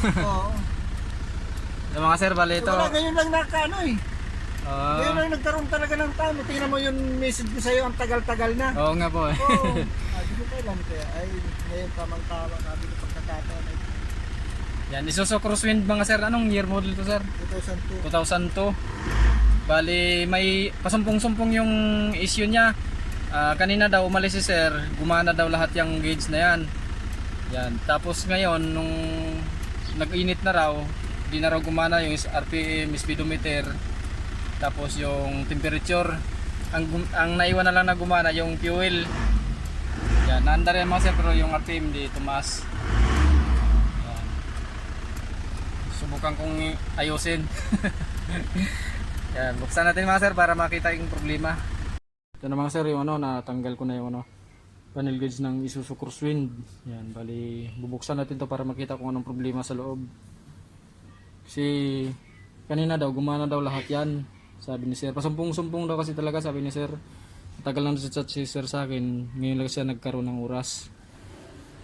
Oo. So mga sir, bali ito. Wala, ganyan lang nakaano eh. Ngayon lang nagkaroon talaga ng time. Tingnan mo yung message ko sa'yo, ang tagal-tagal na. Oo nga po eh. Oo. Di ko kailan kaya. Ay, ngayon tamang-tama sabi ko pagkakataon. Yan, Isuzu Crosswind mga sir. Anong year model to sir? 2002. 2002. Bali may pasumpong-sumpong yung issue niya. Kanina daw umalis si sir, gumana daw lahat yung gauge na yan. Yan. Tapos ngayon nung nag-init na raw, di na raw gumana yung RPM, speedometer. Tapos yung temperature. Ang naiwan na lang na gumana yung fuel. Yan, naandar yan mga sir, pero yung RPM di tumaas. Yan. Subukan kong ayusin. Yan, buksan natin mga sir para makita yung problema. Ito na mga sir, yung natanggal ko na yung panel gauge ng Isuzu Crosswind. Yan, bali bubuksan natin to para makita kung anong problema sa loob. Kasi kanina daw gumana daw lahat yan, sabi ni sir. Pasumpong-sumpong daw kasi talaga, sabi ni sir. Tagal lang sa chat si sir sa akin, ngayon lang siya nagkaroon ng oras.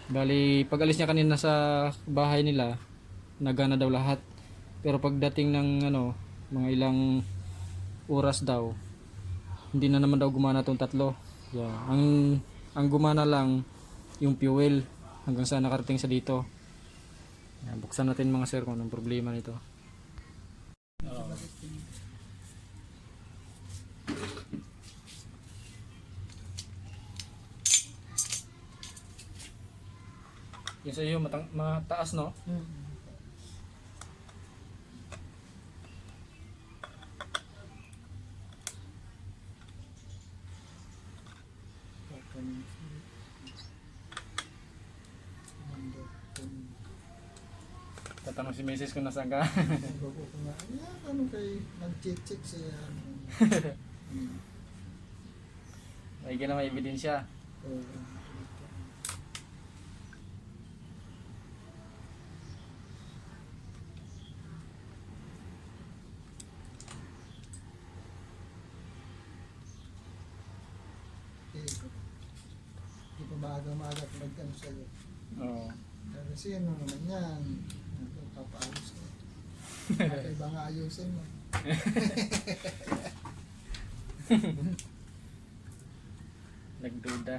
Bali pag alis niya kanina sa bahay nila, nagana daw lahat. Pero pagdating ng mga ilang oras daw, hindi na naman daw gumana tong tatlo. Yeah. Ang gumana lang yung fuel hanggang sa nakarating sa dito. Yan, buksan natin mga sir kung anong problema nito. Yung sa iyo mataas no? Tatanong si Mrs. kung nasaan ka. Ano kay nag-check siya. May may ebidensya. Di pa maaga-maaga kung nag-ano sa'yo. Oo. Kasi ano naman yan. Papaayos ko. Iba nga ayusin mo. Nagduda.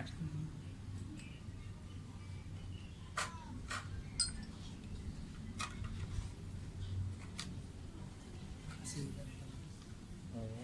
Oo.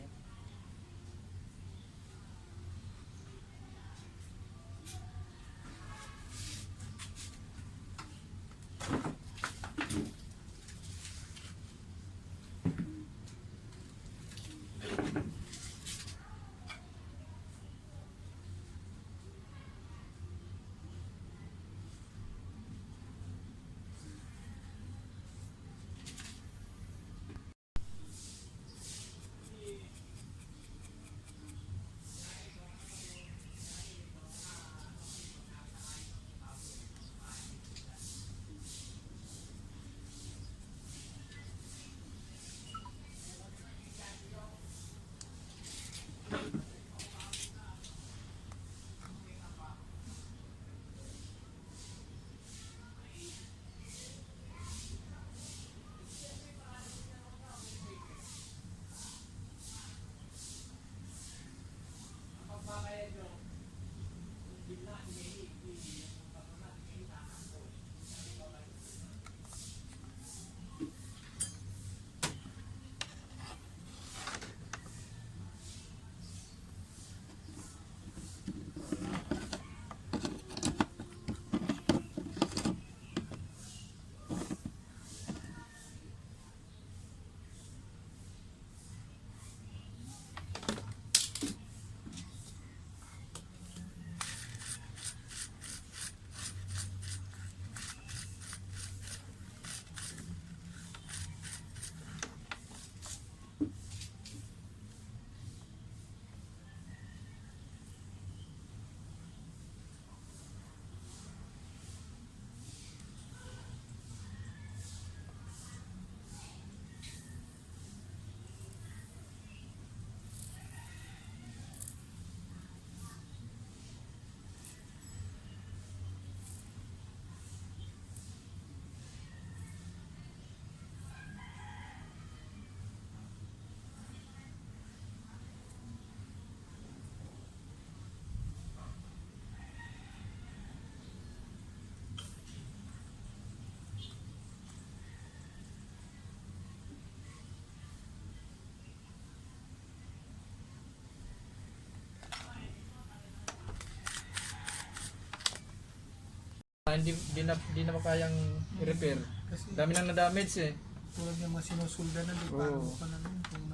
Hindi na makayang i-repair. Kasi Dami nang na-damage eh. tulad ng mga sinusulda na, di Oo. paano pa naman kung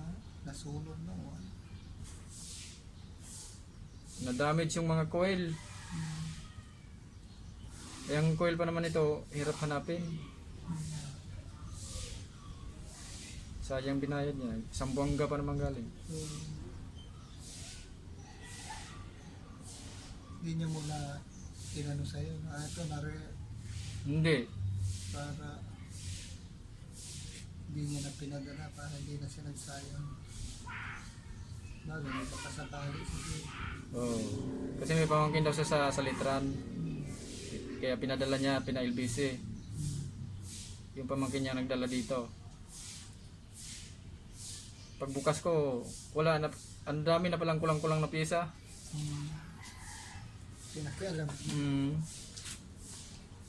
nasunog na. Na-damage yung mga coil. Yung coil pa naman ito, hirap hanapin. Sayang binayad niya. Isang buwangga pa naman galing. So, hindi niya muna tinano sa'yo na ito Hindi. para hindi niya na pinadala para hindi na siya nagsayang. Bago may pakasakali siguro. Oo. Kasi may pamangkin daw siya sa Litran. Kaya pinadala niya, pina-LBC. Yung pamangkin niya nagdala dito. Pagbukas ko, wala na. Ang dami na palang kulang-kulang na pyesa. Pinakialam.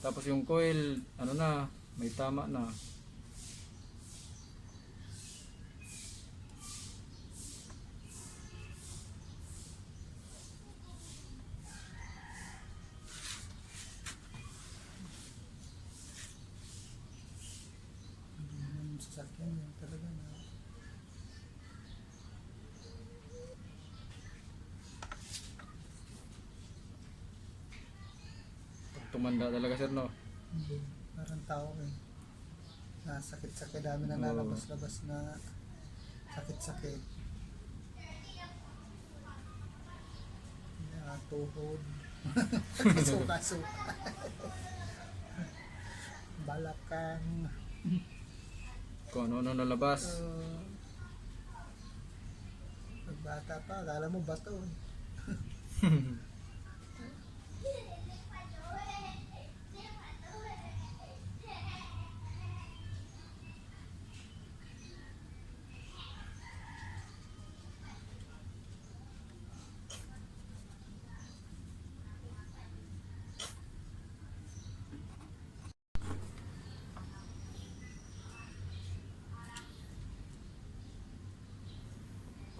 Tapos yung coil, ano na, may tama na. Yung sasakyan yun talaga na Pag tumanda talaga sir, no? parang tao eh. Sakit-sakit, dami na Oo. nalabas-labas na sakit-sakit. Tuhod. Suka-suka. Balakang. Kung ano-ano nalabas. Pagbata pa, akala mo bato eh.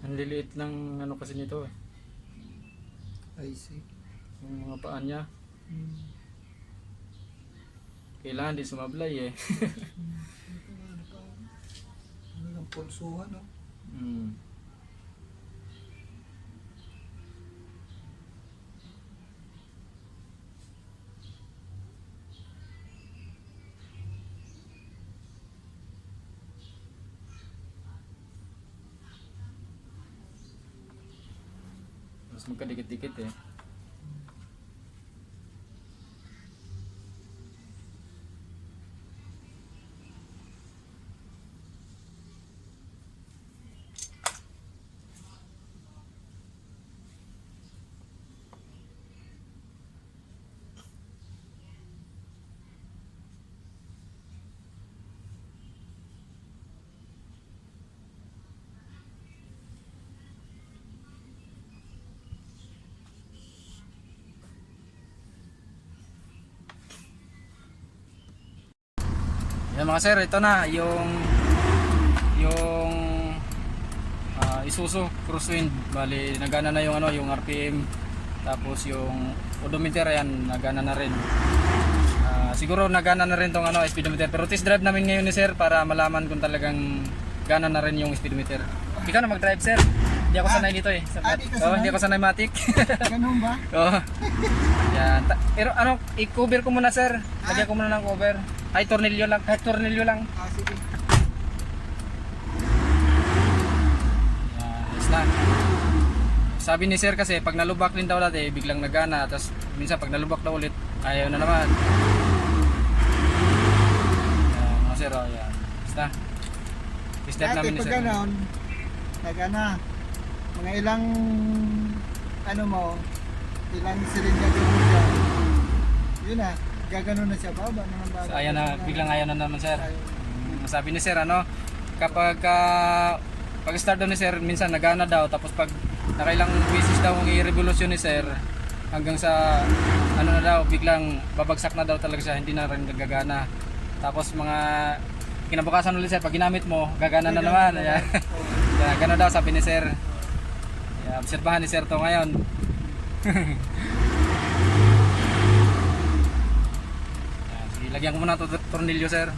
Ang liliit ng ano kasi nito eh. I see. Yung mga paan niya. Kailangan di sumablay eh. Ano yung pulsuhan, no? Mas magkadikit-dikit eh. Yan mga sir, ito na yung Isuzu Crosswind. Bali nagana na yung ano, yung RPM. Tapos yung odometer yan nagana na rin. Siguro nagana na rin tong ano, speedometer. Pero test drive namin ngayon ni sir para malaman kung talagang gana na rin yung speedometer. Ikaw na mag-drive sir. Hindi ako sanay dito eh. di ka sanay? Hindi ako sanay matic. Ganun ba? Oo. Yan. Pero ano, i-cover ko muna sir. Lagyan ko muna ng cover. Ay, tornilyo lang. Kahit tornilyo lang. Sige. Yan, yes na. Sabi ni sir kasi pag nalubak din daw dati, biglang nagana. Tapos minsan pag nalubak daw ulit, ayaw na naman. Yan, mga sir, oh, yan. Yes na. Step Dati namin ni pag sir. ganon, nagana, mga ilang, ano mo, ilang silinyador mo dyan. Yun na, gaganon na siya, baba naman baba. Ayaw na, biglang ayaw na naman sir. Ayaw. Sabi ni sir ano, kapag pag start daw ni sir, minsan nagana daw, tapos pag nakailang beses daw ang i-revolusyon ni sir, hanggang sa ano na daw, biglang babagsak na daw talaga siya, hindi na rin gagana. Tapos mga kinabukasan ulit sir, pag ginamit mo, gagana na naman. Ayan. Yan, gano'n daw sabi ni sir. Ayan, obserbahan ni sir to ngayon. Lagyan ko muna ito tornilyo sir.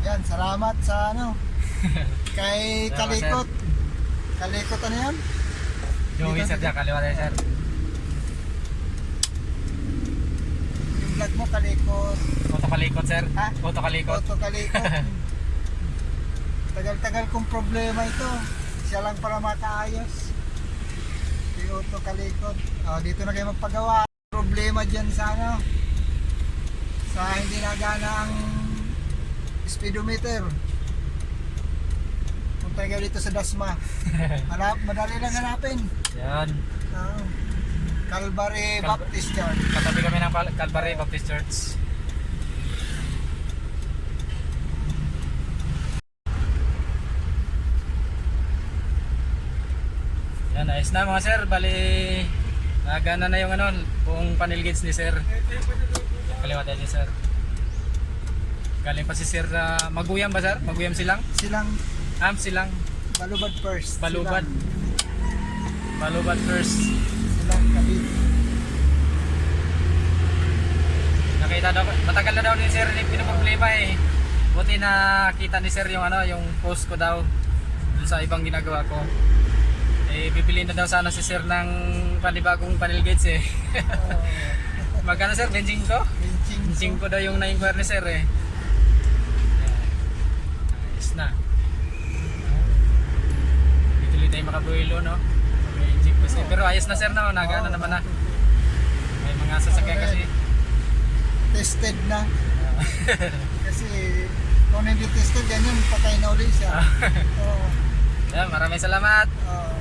Yan, salamat sa ano. Kay Salamat, Kalikot. Kalikot ano yan? Joey sir dyan, kaliwa tayo sir. Yung vlog mo, Kalikot. Auto kalikot sir. Ha? Auto kalikot. Auto Kalikot. Tagal-tagal kong problema ito. Siya lang para makaayos. Si Auto Kalikot. Dito na kayo magpagawa. Problema dyan sa ano. Sa hindi nagana ang speedometer. Punta kayo dito sa Dasma. Madali lang hanapin. Yan. Calvary Baptist Church. Katabi kami ng Calvary Baptist Church. Yan, ayos na mga sir. Bali, nagana na yung ano, buong panel gauge ni sir. Kaliwa tayo sir. Galing pa si sir na Maguyam ba sir? Maguyam silang? Silang Silang. Balubad first. Balubad. Balubad first. Silang Kabit. Nakita daw, matagal na daw ni sir yung pinoproblema eh. Buti nakita ni sir yung ano, yung post ko daw dun sa ibang ginagawa ko. Eh bibili na daw sana si sir ng panibagong panel gauge eh. Magkano sir? 25 ko? 25 ko daw yung na-inquire ni sir eh. Ayos na. Dito tayo makabuhilo no. May jeep kasi. Pero ayos na sir no, nagana naman na. May mga sasakyan kasi. Tested na. Kasi kung hindi tested, ganyan, patay na ulit siya. Oo. Maraming salamat. Oo.